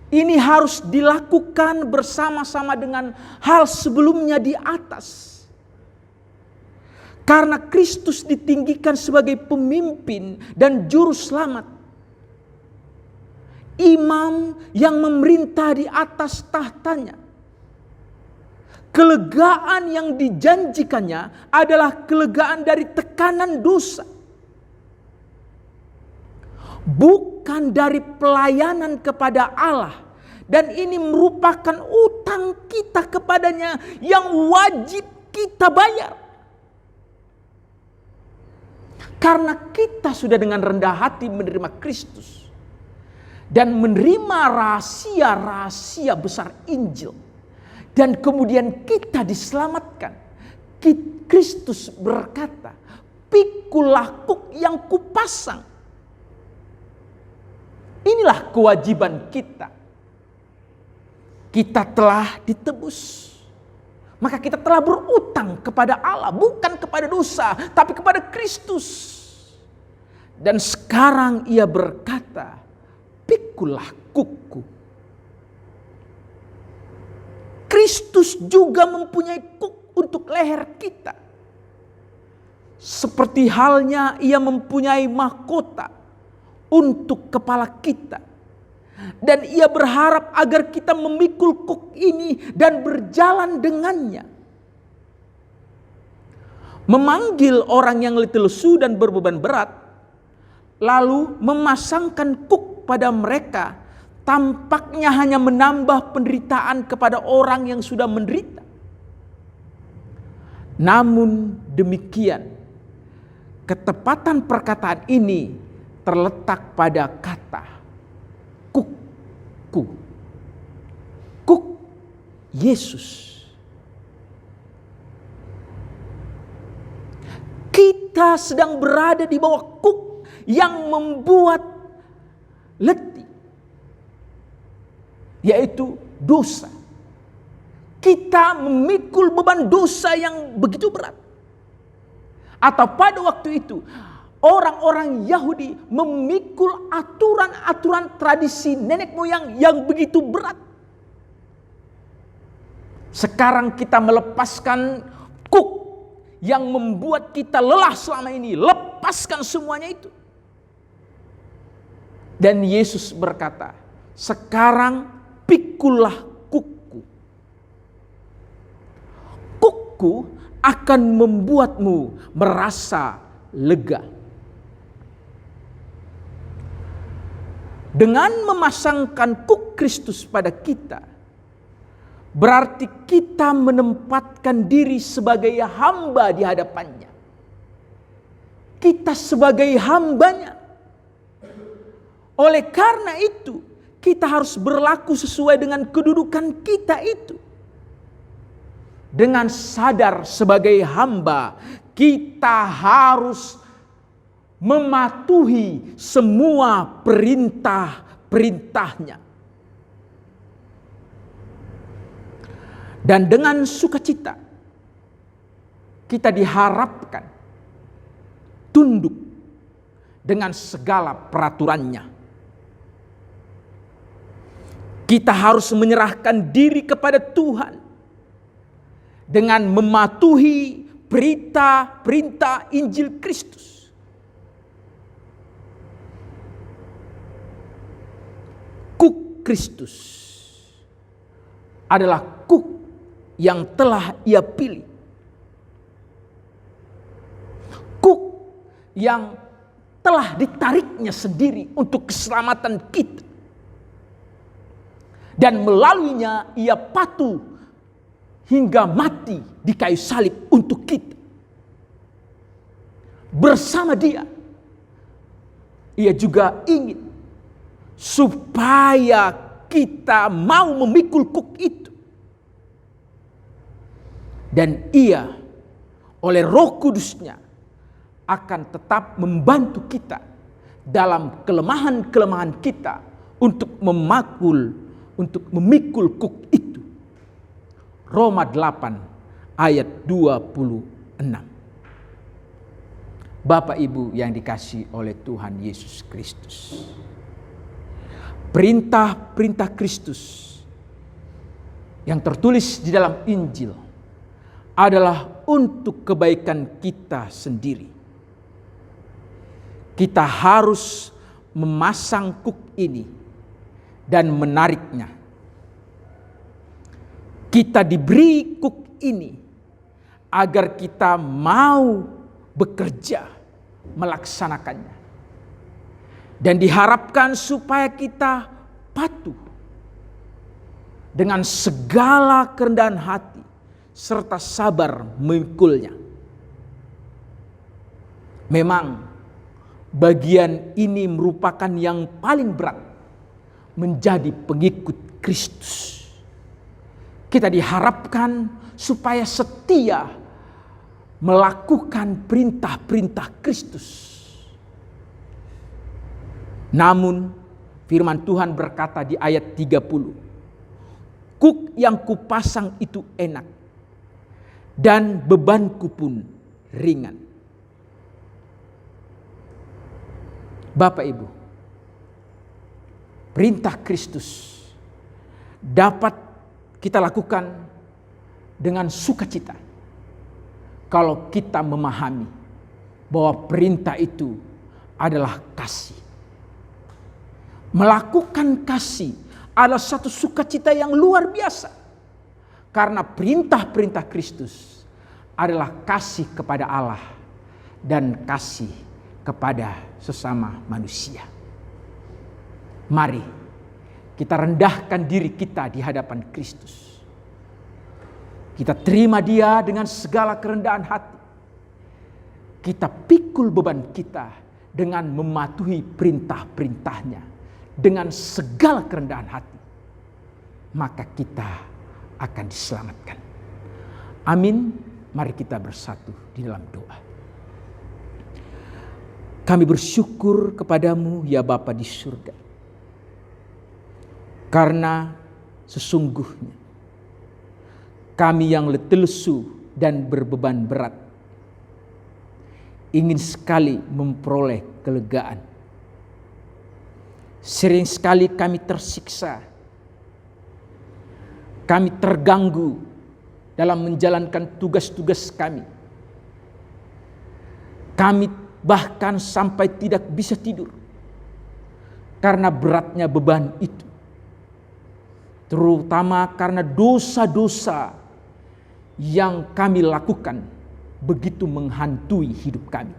ini harus dilakukan bersama-sama dengan hal sebelumnya di atas. Karena Kristus ditinggikan sebagai pemimpin dan juru selamat. Imam yang memerintah di atas tahtanya. Kelegaan yang dijanjikannya adalah kelegaan dari tekanan dosa. Bukan dari pelayanan kepada Allah. Dan ini merupakan utang kita kepadanya yang wajib kita bayar. Karena kita sudah dengan rendah hati menerima Kristus. Dan menerima rahasia-rahasia besar Injil. Dan kemudian kita diselamatkan. Kristus berkata, "Pikulah kuk yang kupasang." Inilah kewajiban kita. Kita telah ditebus maka kita telah berutang kepada Allah, bukan kepada dosa, tapi kepada Kristus. Dan sekarang ia berkata, pikulah kuku. Kristus juga mempunyai kuk untuk leher kita. Seperti halnya ia mempunyai mahkota untuk kepala kita. Dan ia berharap agar kita memikul kuk ini dan berjalan dengannya. Memanggil orang yang letih lesu dan berbeban berat, lalu memasangkan kuk pada mereka, tampaknya hanya menambah penderitaan kepada orang yang sudah menderita. Namun demikian, ketepatan perkataan ini terletak pada kata kuk. Kuk Yesus. Kita sedang berada di bawah kuk yang membuat letih, yaitu dosa. Kita memikul beban dosa yang begitu berat. Atau pada waktu itu orang-orang Yahudi memikul aturan-aturan tradisi nenek moyang yang begitu berat. Sekarang kita melepaskan kuk yang membuat kita lelah selama ini. Lepaskan semuanya itu. Dan Yesus berkata, sekarang pikulah kuku. Kuku akan membuatmu merasa lega. Dengan memasangkan kuk Kristus pada kita, berarti kita menempatkan diri sebagai hamba di hadapannya. Kita sebagai hambanya. Oleh karena itu, kita harus berlaku sesuai dengan kedudukan kita itu. Dengan sadar sebagai hamba, kita harus mematuhi semua perintah-perintahnya. Dan dengan sukacita, kita diharapkan tunduk dengan segala peraturannya. Kita harus menyerahkan diri kepada Tuhan dengan mematuhi perintah Injil Kristus. Kuk Kristus adalah kuk yang telah Ia pilih. Kuk yang telah ditariknya sendiri untuk keselamatan kita. Dan melaluinya Ia patuh hingga mati di kayu salib untuk kita. Bersama Dia, Ia juga ingin supaya kita mau memikul kuk itu. Dan Ia oleh Roh Kudus-Nya akan tetap membantu kita dalam kelemahan-kelemahan kita untuk memikul kuk itu. Roma 8 ayat 26. Bapak Ibu yang dikasihi oleh Tuhan Yesus Kristus, perintah-perintah Kristus yang tertulis di dalam Injil adalah untuk kebaikan kita sendiri. Kita harus memasang kuk ini dan menariknya. Kita diberi kuk ini agar kita mau bekerja melaksanakannya. Dan diharapkan supaya kita patuh dengan segala kerendahan hati serta sabar memikulnya. Memang bagian ini merupakan yang paling berat menjadi pengikut Kristus. Kita diharapkan supaya setia melakukan perintah-perintah Kristus. Namun firman Tuhan berkata di ayat 30, kuk yang kupasang itu enak, dan bebanku pun ringan. Bapak Ibu, perintah Kristus dapat kita lakukan dengan sukacita kalau kita memahami bahwa perintah itu adalah kasih. Melakukan kasih adalah satu sukacita yang luar biasa, karena perintah-perintah Kristus adalah kasih kepada Allah dan kasih kepada sesama manusia. Mari kita rendahkan diri kita di hadapan Kristus. Kita terima Dia dengan segala kerendahan hati. Kita pikul beban kita dengan mematuhi perintah-perintahnya dengan segala kerendahan hati. Maka kita akan diselamatkan. Amin. Mari kita bersatu di dalam doa. Kami bersyukur kepadamu ya Bapa di surga. Karena sesungguhnya kami yang letih lesu dan berbeban berat ingin sekali memperoleh kelegaan. Sering sekali kami tersiksa, kami terganggu dalam menjalankan tugas-tugas kami. Kami bahkan sampai tidak bisa tidur karena beratnya beban itu. Terutama karena dosa-dosa yang kami lakukan begitu menghantui hidup kami.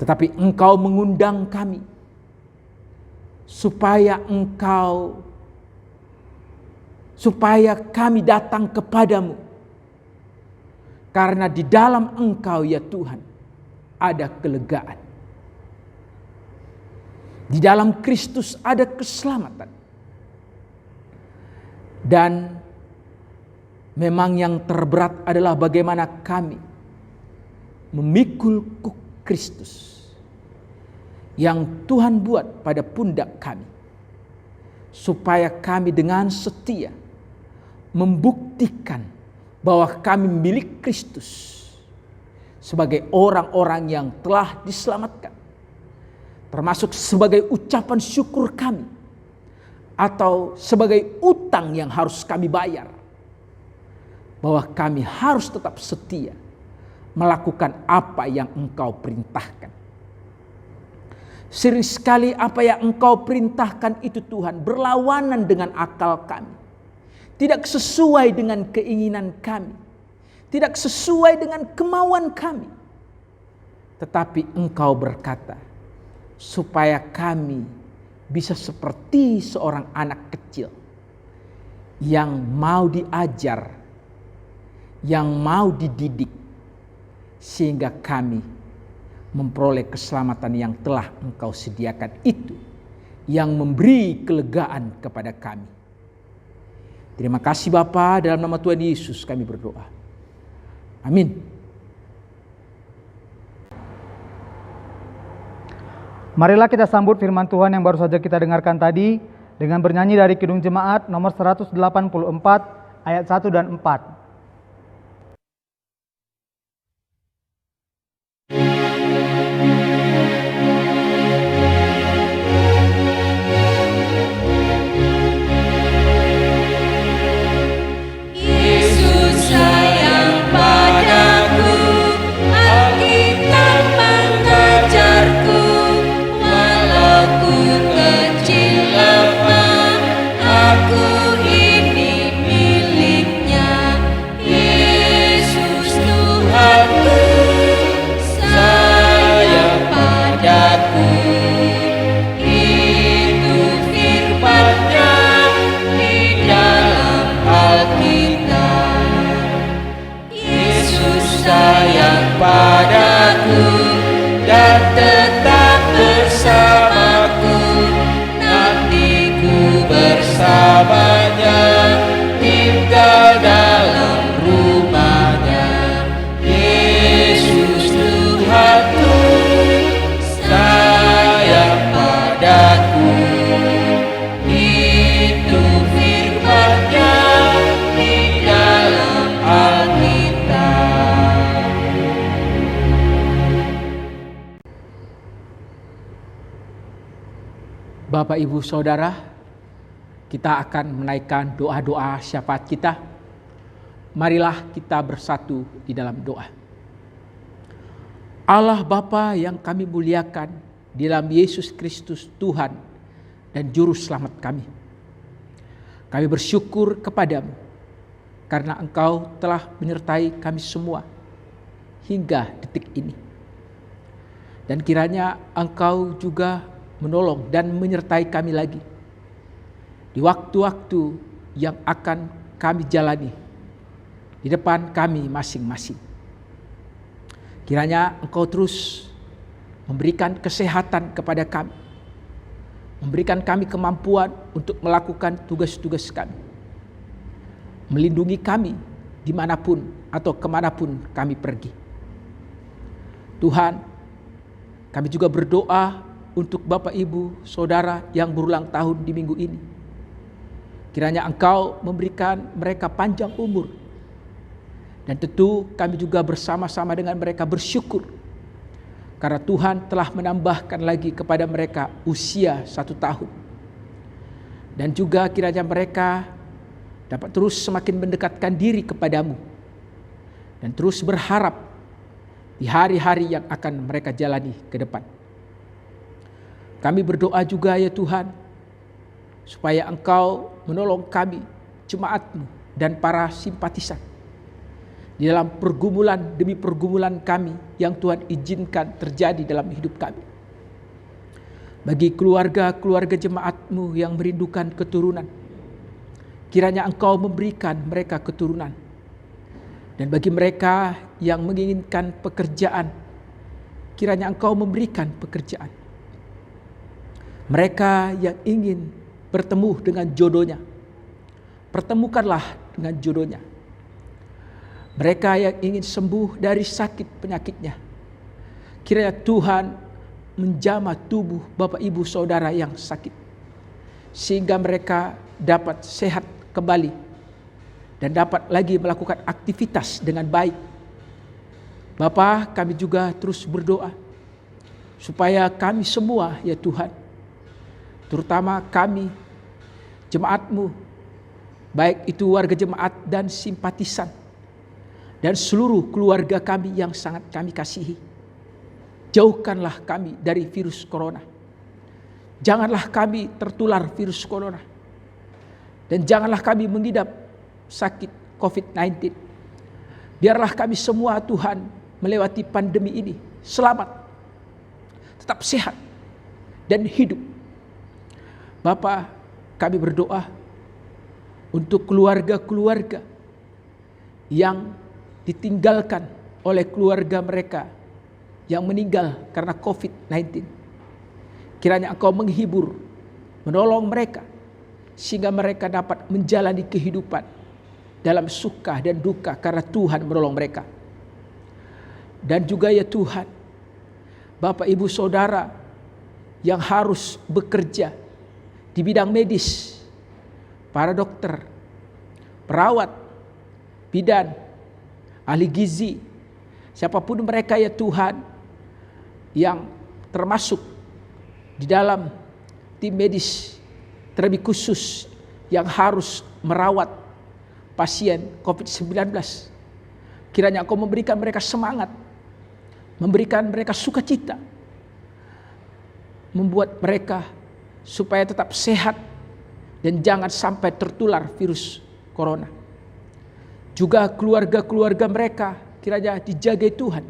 Tetapi Engkau mengundang kami supaya kami datang kepadamu. Karena di dalam Engkau ya Tuhan ada kelegaan. Di dalam Kristus ada keselamatan. Dan memang yang terberat adalah bagaimana kami memikul kuk Kristus yang Tuhan buat pada pundak kami. Supaya kami dengan setia membuktikan bahwa kami milik Kristus sebagai orang-orang yang telah diselamatkan, termasuk sebagai ucapan syukur kami atau sebagai utang yang harus kami bayar, bahwa kami harus tetap setia melakukan apa yang Engkau perintahkan. Sering sekali apa yang Engkau perintahkan itu Tuhan berlawanan dengan akal kami. Tidak sesuai dengan keinginan kami. Tidak sesuai dengan kemauan kami. Tetapi Engkau berkata, supaya kami bisa seperti seorang anak kecil yang mau diajar, yang mau dididik, sehingga kami memperoleh keselamatan yang telah Engkau sediakan itu, yang memberi kelegaan kepada kami. Terima kasih Bapa, dalam nama Tuhan Yesus kami berdoa. Amin. Marilah kita sambut firman Tuhan yang baru saja kita dengarkan tadi dengan bernyanyi dari Kidung Jemaat nomor 184 ayat 1 dan 4. Itu firman-Nya di dalam Bapak, Ibu, Saudara, kita akan menaikkan doa-doa syafaat kita. Marilah kita bersatu di dalam doa. Allah Bapa yang kami muliakan di dalam Yesus Kristus Tuhan dan Juru Selamat kami. Kami bersyukur kepadamu karena Engkau telah menyertai kami semua hingga detik ini. Dan kiranya Engkau juga menolong dan menyertai kami lagi di waktu-waktu yang akan kami jalani di depan kami masing-masing. Kiranya Engkau terus memberikan kesehatan kepada kami, memberikan kami kemampuan untuk melakukan tugas-tugas kami, melindungi kami dimanapun atau kemanapun kami pergi. Tuhan, kami juga berdoa untuk Bapak, Ibu, Saudara yang berulang tahun di minggu ini. Kiranya Engkau memberikan mereka panjang umur. Dan tentu kami juga bersama-sama dengan mereka bersyukur karena Tuhan telah menambahkan lagi kepada mereka usia 1 tahun. Dan juga kiranya mereka dapat terus semakin mendekatkan diri kepadamu dan terus berharap di hari-hari yang akan mereka jalani ke depan. Kami berdoa juga ya Tuhan, supaya Engkau menolong kami, jemaat-Mu dan para simpatisan di dalam pergumulan demi pergumulan kami yang Tuhan izinkan terjadi dalam hidup kami. Bagi keluarga-keluarga jemaat-Mu yang merindukan keturunan, kiranya Engkau memberikan mereka keturunan. Dan bagi mereka yang menginginkan pekerjaan, kiranya Engkau memberikan pekerjaan. Mereka yang ingin bertemu dengan jodohnya, pertemukanlah dengan jodohnya. Mereka yang ingin sembuh dari sakit penyakitnya, kiranya Tuhan menjamah tubuh Bapak, Ibu, Saudara yang sakit, sehingga mereka dapat sehat kembali dan dapat lagi melakukan aktivitas dengan baik. Bapa, kami juga terus berdoa supaya kami semua ya Tuhan, terutama kami, jemaat-Mu, baik itu warga jemaat dan simpatisan, dan seluruh keluarga kami yang sangat kami kasihi. Jauhkanlah kami dari virus corona. Janganlah kami tertular virus corona. Dan janganlah kami mengidap sakit COVID-19. Biarlah kami semua Tuhan melewati pandemi ini selamat, tetap sehat dan hidup. Bapa, kami berdoa untuk keluarga-keluarga yang ditinggalkan oleh keluarga mereka yang meninggal karena COVID-19. Kiranya Engkau menghibur, menolong mereka, sehingga mereka dapat menjalani kehidupan dalam suka dan duka karena Tuhan menolong mereka. Dan juga ya Tuhan, Bapak, Ibu, Saudara yang harus bekerja di bidang medis, para dokter, perawat, bidan, ahli gizi, siapapun mereka ya Tuhan yang termasuk di dalam tim medis terlebih khusus yang harus merawat pasien COVID-19. Kiranya Engkau memberikan mereka semangat, memberikan mereka sukacita, membuat mereka supaya tetap sehat dan jangan sampai tertular virus corona. Juga keluarga-keluarga mereka kiranya dijaga Tuhan,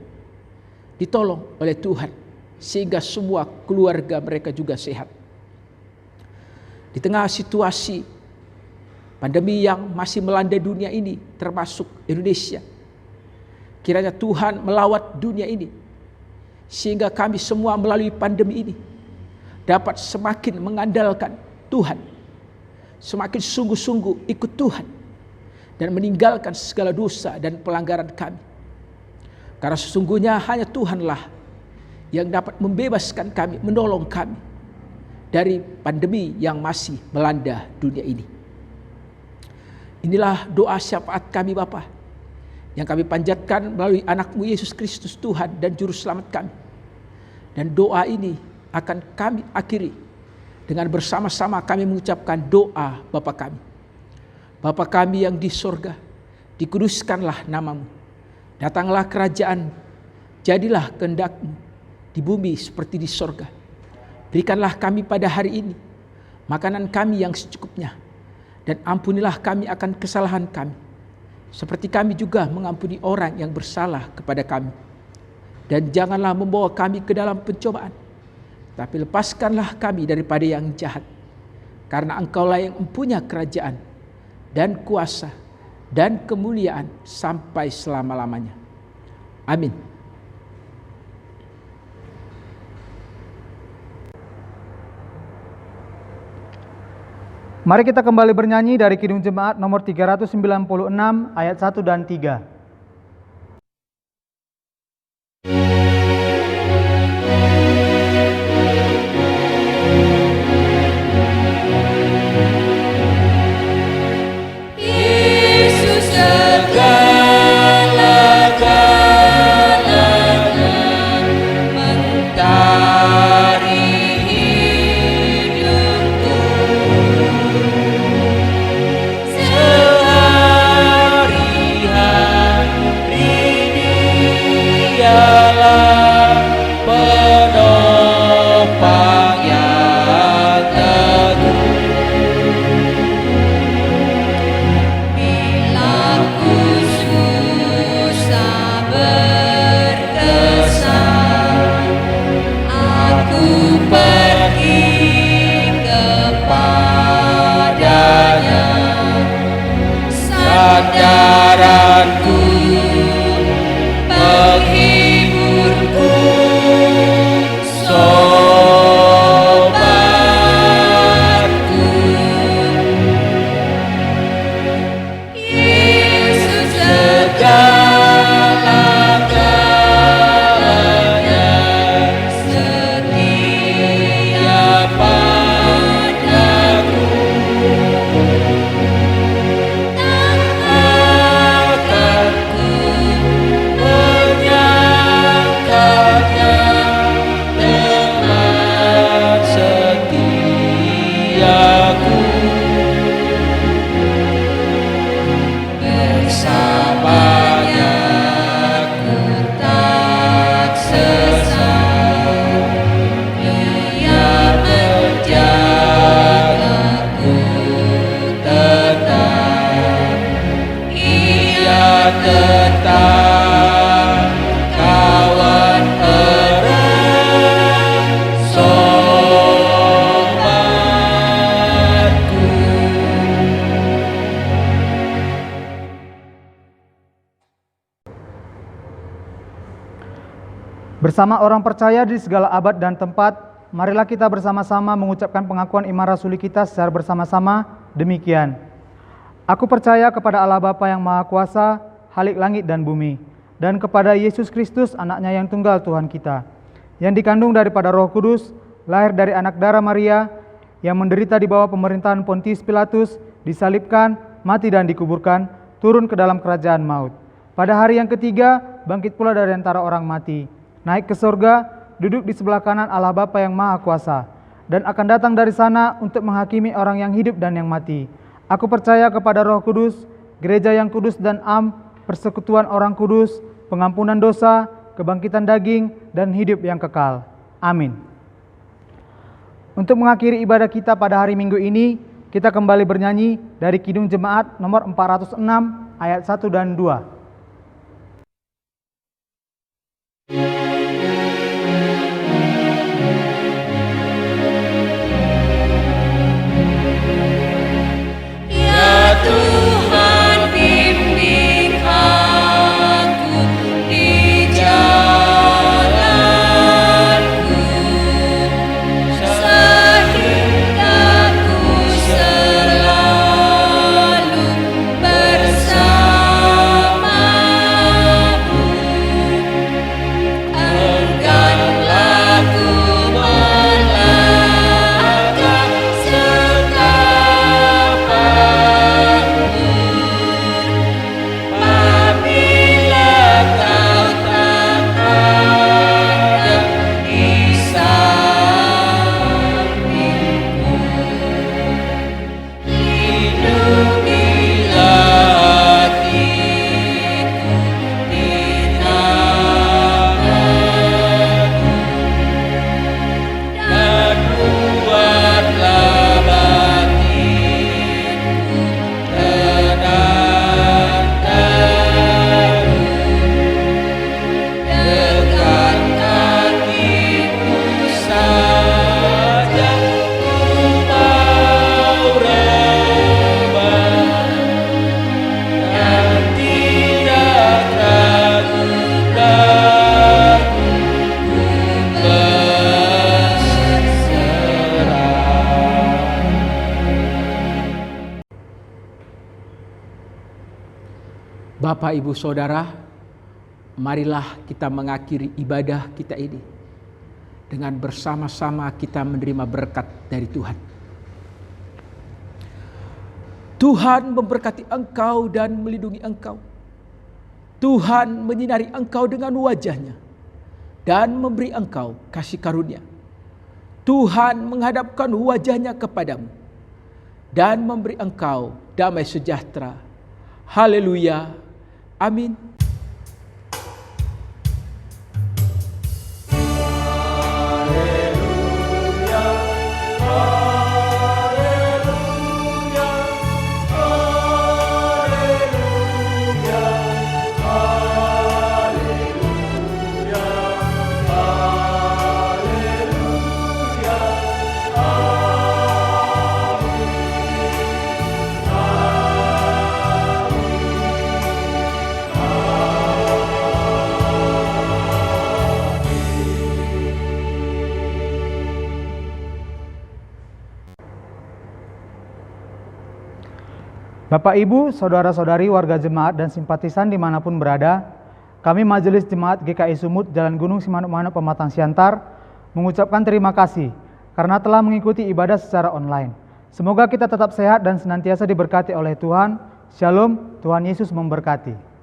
ditolong oleh Tuhan, sehingga semua keluarga mereka juga sehat. Di tengah situasi pandemi yang masih melanda dunia ini, termasuk Indonesia, kiranya Tuhan melawat dunia ini, sehingga kami semua melalui pandemi ini dapat semakin mengandalkan Tuhan, semakin sungguh-sungguh ikut Tuhan, dan meninggalkan segala dosa dan pelanggaran kami. Karena sesungguhnya hanya Tuhanlah yang dapat membebaskan kami, menolong kami dari pandemi yang masih melanda dunia ini. Inilah doa syafaat kami Bapa, yang kami panjatkan melalui anak-Mu Yesus Kristus Tuhan dan Juru Selamat kami. Dan doa ini akan kami akhiri dengan bersama-sama kami mengucapkan doa Bapa kami. Bapa kami yang di sorga, dikuduskanlah namamu. Datanglah kerajaan, jadilah kehendak-Mu di bumi seperti di sorga. Berikanlah kami pada hari ini makanan kami yang secukupnya, dan ampunilah kami akan kesalahan kami, seperti kami juga mengampuni orang yang bersalah kepada kami. Dan janganlah membawa kami ke dalam pencobaan, tapi lepaskanlah kami daripada yang jahat. Karena Engkaulah yang mempunyai kerajaan dan kuasa dan kemuliaan sampai selama-lamanya. Amin. Mari kita kembali bernyanyi dari Kidung Jemaat nomor 396 ayat 1 dan 3. Bersama orang percaya di segala abad dan tempat, marilah kita bersama-sama mengucapkan pengakuan iman rasuli kita secara bersama-sama demikian. Aku percaya kepada Allah Bapa yang Maha Kuasa, Khalik langit dan bumi, dan kepada Yesus Kristus, anaknya yang tunggal Tuhan kita, yang dikandung daripada Roh Kudus, lahir dari anak darah Maria, yang menderita di bawah pemerintahan Pontius Pilatus, disalibkan, mati dan dikuburkan, turun ke dalam kerajaan maut. Pada hari yang ketiga, bangkit pula dari antara orang mati, naik ke surga, duduk di sebelah kanan Allah Bapa yang Maha Kuasa, dan akan datang dari sana untuk menghakimi orang yang hidup dan yang mati. Aku percaya kepada Roh Kudus, gereja yang kudus dan am, persekutuan orang kudus, pengampunan dosa, kebangkitan daging, dan hidup yang kekal. Amin. Untuk mengakhiri ibadah kita pada hari Minggu ini, kita kembali bernyanyi dari Kidung Jemaat nomor 406 ayat 1 dan 2. Bapak, Ibu, Saudara, marilah kita mengakhiri ibadah kita ini dengan bersama-sama kita menerima berkat dari Tuhan. Tuhan memberkati engkau dan melindungi engkau. Tuhan menyinari engkau dengan wajah-Nya dan memberi engkau kasih karunia. Tuhan menghadapkan wajah-Nya kepadamu dan memberi engkau damai sejahtera. Haleluya. Amin. Bapak, Ibu, Saudara-saudari, warga jemaat dan simpatisan dimanapun berada, kami Majelis Jemaat GKI Sumut Jalan Gunung Simanuk-Manuk Pematang Siantar mengucapkan terima kasih karena telah mengikuti ibadah secara online. Semoga kita tetap sehat dan senantiasa diberkati oleh Tuhan. Shalom, Tuhan Yesus memberkati.